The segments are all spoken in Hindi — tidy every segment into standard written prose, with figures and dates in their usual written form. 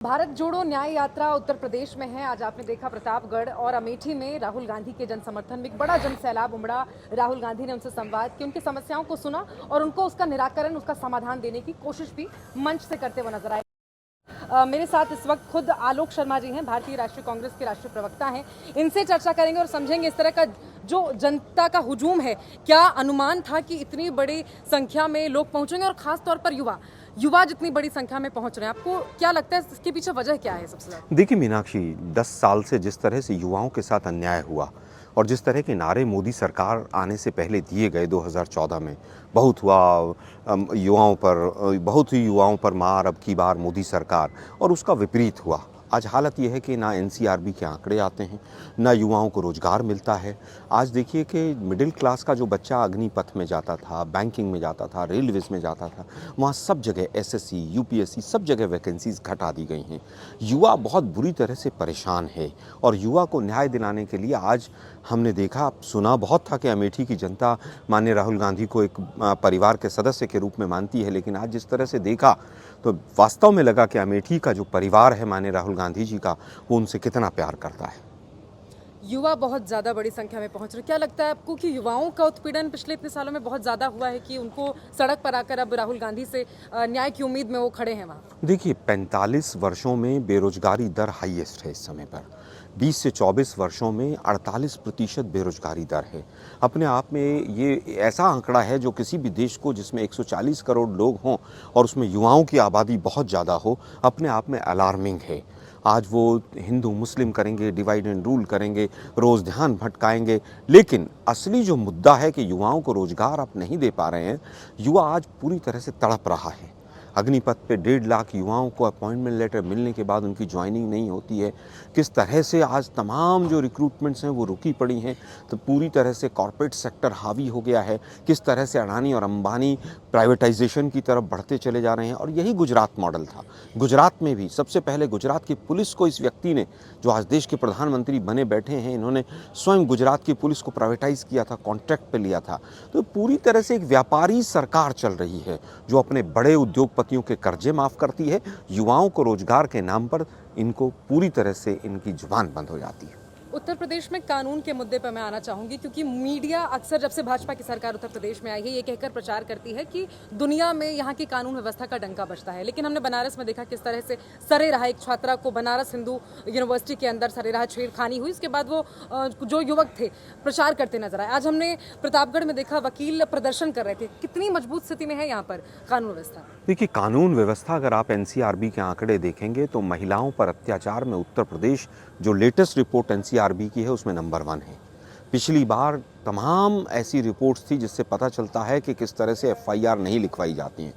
भारत जोड़ो न्याय यात्रा उत्तर प्रदेश में है। आज आपने देखा प्रतापगढ़ और अमेठी में राहुल गांधी के जन समर्थन में एक बड़ा जन सैलाब उमड़ा। राहुल गांधी ने उनसे संवाद किया, उनकी समस्याओं को सुना और उनको उसका निराकरण, उसका समाधान देने की कोशिश भी मंच से करते हुए नजर आए। मेरे साथ इस वक्त खुद आलोक शर्मा जी हैं, भारतीय राष्ट्रीय कांग्रेस के राष्ट्रीय प्रवक्ता हैं। इनसे चर्चा करेंगे और समझेंगे इस तरह का जो जनता का हुजूम है, क्या अनुमान था कि इतनी बड़ी संख्या में लोग पहुंचेंगे और खास तौर पर युवा जितनी बड़ी संख्या में पहुंच रहे हैं। आपको क्या लगता है इसके पीछे वजह क्या है सबसे ज्यादा? देखिए मीनाक्षी, 10 साल से जिस तरह से युवाओं के साथ अन्याय हुआ और जिस तरह के नारे मोदी सरकार आने से पहले दिए गए 2014 में, बहुत हुआ युवाओं पर, बहुत ही युवाओं पर मार, अब की बार मोदी सरकार, और उसका विपरीत हुआ। आज हालत ये है कि ना एनसीआरबी के आंकड़े आते हैं, ना युवाओं को रोज़गार मिलता है। आज देखिए कि मिडिल क्लास का जो बच्चा अग्निपथ में जाता था, बैंकिंग में जाता था, रेलवेज़ में जाता था, वहाँ सब जगह एसएससी, यूपीएससी, सब जगह वैकेंसीज़ घटा दी गई हैं। युवा बहुत बुरी तरह से परेशान है और युवा को न्याय दिलाने के लिए आज हमने देखा, सुना बहुत था कि अमेठी की जनता माननीय राहुल गांधी को एक परिवार के सदस्य के रूप में मानती है, लेकिन आज जिस तरह से देखा तो वास्तव में लगा कि अमेठी का जो परिवार है माननीय राहुल गांधी जी का, वो उनसे कितना प्यार करता है। युवा बहुत ज्यादा बड़ी संख्या में पहुंच रहे, क्या लगता है आपको कि युवाओं का उत्पीड़न पिछले इतने सालों में बहुत ज्यादा हुआ है कि उनको सड़क पर आकर अब राहुल गांधी से न्याय की उम्मीद में वो खड़े हैं वहाँ? देखिए, 45 वर्षों में बेरोजगारी दर हाईएस्ट है इस समय पर। 20 से 24 वर्षों में 48% बेरोजगारी दर है। अपने आप में ये ऐसा आंकड़ा है जो किसी भी देश को, जिसमें 140 करोड़ लोग हों और उसमें युवाओं की आबादी बहुत ज़्यादा हो, अपने आप में अलार्मिंग है। आज वो हिंदू मुस्लिम करेंगे, डिवाइड एंड रूल करेंगे, रोज़ ध्यान भटकाएंगे, लेकिन असली जो मुद्दा है कि युवाओं को रोज़गार आप नहीं दे पा रहे हैं। युवा आज पूरी तरह से तड़प रहा है। अग्निपथ पे 1.5 लाख युवाओं को अपॉइंटमेंट लेटर मिलने के बाद उनकी ज्वाइनिंग नहीं होती है। किस तरह से आज तमाम जो रिक्रूटमेंट्स हैं वो रुकी पड़ी हैं, तो पूरी तरह से कॉर्पोरेट सेक्टर हावी हो गया है। किस तरह से अडानी और अंबानी प्राइवेटाइजेशन की तरफ बढ़ते चले जा रहे हैं, और यही गुजरात मॉडल था। गुजरात में भी सबसे पहले गुजरात की पुलिस को इस व्यक्ति ने, जो आज देश के प्रधानमंत्री बने बैठे हैं, इन्होंने स्वयं गुजरात की पुलिस को प्राइवेटाइज किया था, कॉन्ट्रैक्ट पे लिया था। तो पूरी तरह से एक व्यापारी सरकार चल रही है जो अपने बड़े उद्योगपतियों के कर्जे माफ़ करती है। युवाओं को रोजगार के नाम पर इनको पूरी तरह से इनकी जुबान बंद हो जाती है। उत्तर प्रदेश में कानून के मुद्दे पर मैं आना चाहूंगी, क्योंकि मीडिया अक्सर जब से भाजपा की सरकार उत्तर प्रदेश में आई है ये कहकर प्रचार करती है कि दुनिया में यहाँ की कानून व्यवस्था का डंका बजता है। लेकिन हमने बनारस में देखा किस तरह से सरेराह एक छात्रा को बनारस हिंदू यूनिवर्सिटी के अंदर सरेराह छेड़खानी हुई। इसके बाद वो जो युवक थे प्रचार करते नजर आए। आज हमने प्रतापगढ़ में देखा वकील प्रदर्शन कर रहे थे। कितनी मजबूत स्थिति में है यहाँ पर कानून व्यवस्था? देखिए, कानून व्यवस्था, अगर आप एनसीआरबी के आंकड़े देखेंगे तो महिलाओं पर अत्याचार में उत्तर प्रदेश, जो लेटेस्ट रिपोर्ट एनसीआरबी की है, उसमें नंबर 1 है। पिछली बार तमाम ऐसी रिपोर्ट्स थी जिससे पता चलता है कि किस तरह से एफआईआर नहीं लिखवाई जाती हैं।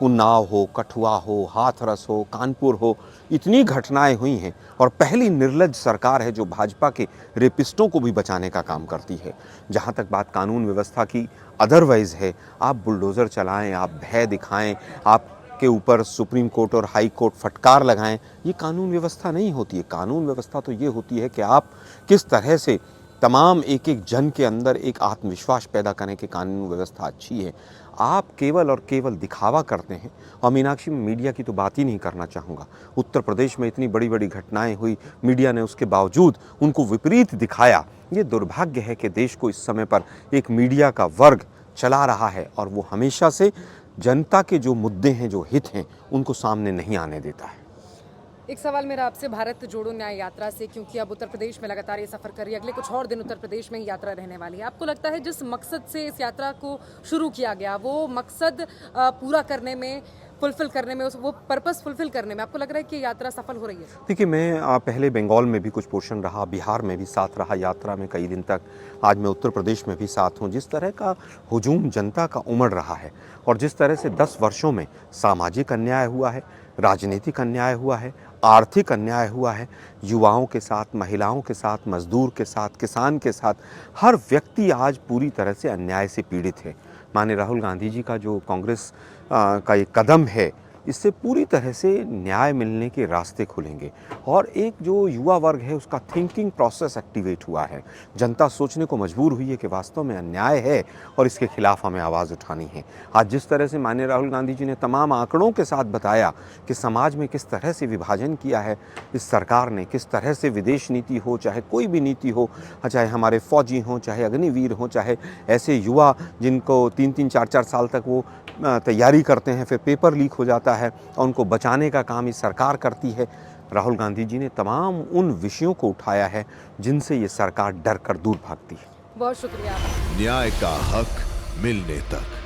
उन्नाव हो, कठुआ हो, हाथरस हो, कानपुर हो, इतनी घटनाएं हुई हैं। और पहली निर्लज्ज सरकार है जो भाजपा के रेपिस्टों को भी बचाने का काम करती है। जहां तक बात कानून व्यवस्था की अदरवाइज है, आप बुलडोज़र चलाएं, आप भय दिखाएं, आपके ऊपर सुप्रीम कोर्ट और हाई कोर्ट फटकार लगाएं, ये कानून व्यवस्था नहीं होती है। कानून व्यवस्था तो ये होती है कि आप किस तरह से तमाम एक एक जन के अंदर एक आत्मविश्वास पैदा करें कि कानून व्यवस्था अच्छी है। आप केवल और केवल दिखावा करते हैं। और मीनाक्षी, में मीडिया की तो बात ही नहीं करना चाहूँगा। उत्तर प्रदेश में इतनी बड़ी बड़ी घटनाएं हुई, मीडिया ने उसके बावजूद उनको विपरीत दिखाया। ये दुर्भाग्य है कि देश को इस समय पर एक मीडिया का वर्ग चला रहा है और वो हमेशा से जनता के जो मुद्दे हैं, जो हित हैं, उनको सामने नहीं आने देता है। एक सवाल मेरा आपसे भारत जोड़ो न्याय यात्रा से, क्योंकि अब उत्तर प्रदेश में लगातार ये सफर कर रही है, अगले कुछ और दिन उत्तर प्रदेश में ही यात्रा रहने वाली है। आपको लगता है जिस मकसद से इस यात्रा को शुरू किया गया, वो मकसद पूरा करने में, फुलफिल करने में, वो पर्पस फुलफिल करने में आपको लग रहा है कि यात्रा सफल हो रही है? देखिए, मैं पहले बंगाल में भी कुछ पोर्शन रहा, बिहार में भी साथ रहा यात्रा में कई दिन तक। आज मैं उत्तर प्रदेश में भी साथ हूँ। जिस तरह का हुजूम जनता का उमड़ रहा है और जिस तरह से 10 वर्षों में सामाजिक अन्याय हुआ है, राजनीतिक अन्याय हुआ है, आर्थिक अन्याय हुआ है, युवाओं के साथ, महिलाओं के साथ, मजदूर के साथ, किसान के साथ, हर व्यक्ति आज पूरी तरह से अन्याय से पीड़ित है। माननीय राहुल गांधी जी का जो कांग्रेस का ये कदम है, इससे पूरी तरह से न्याय मिलने के रास्ते खुलेंगे और एक जो युवा वर्ग है उसका थिंकिंग प्रोसेस एक्टिवेट हुआ है। जनता सोचने को मजबूर हुई है कि वास्तव में अन्याय है और इसके खिलाफ हमें आवाज़ उठानी है। आज जिस तरह से माननीय राहुल गांधी जी ने तमाम आंकड़ों के साथ बताया कि समाज में किस तरह से विभाजन किया है इस सरकार ने, किस तरह से विदेश नीति हो, चाहे कोई भी नीति हो, चाहे हमारे फौजी हों, चाहे अग्निवीर हों, चाहे ऐसे युवा जिनको 3-3 4-4 साल तक वो तैयारी करते हैं, फिर पेपर लीक हो जाता है और उनको बचाने का काम इस सरकार करती है। राहुल गांधी जी ने तमाम उन विषयों को उठाया है जिनसे ये सरकार डर कर दूर भागती है। बहुत शुक्रिया। न्याय का हक मिलने तक।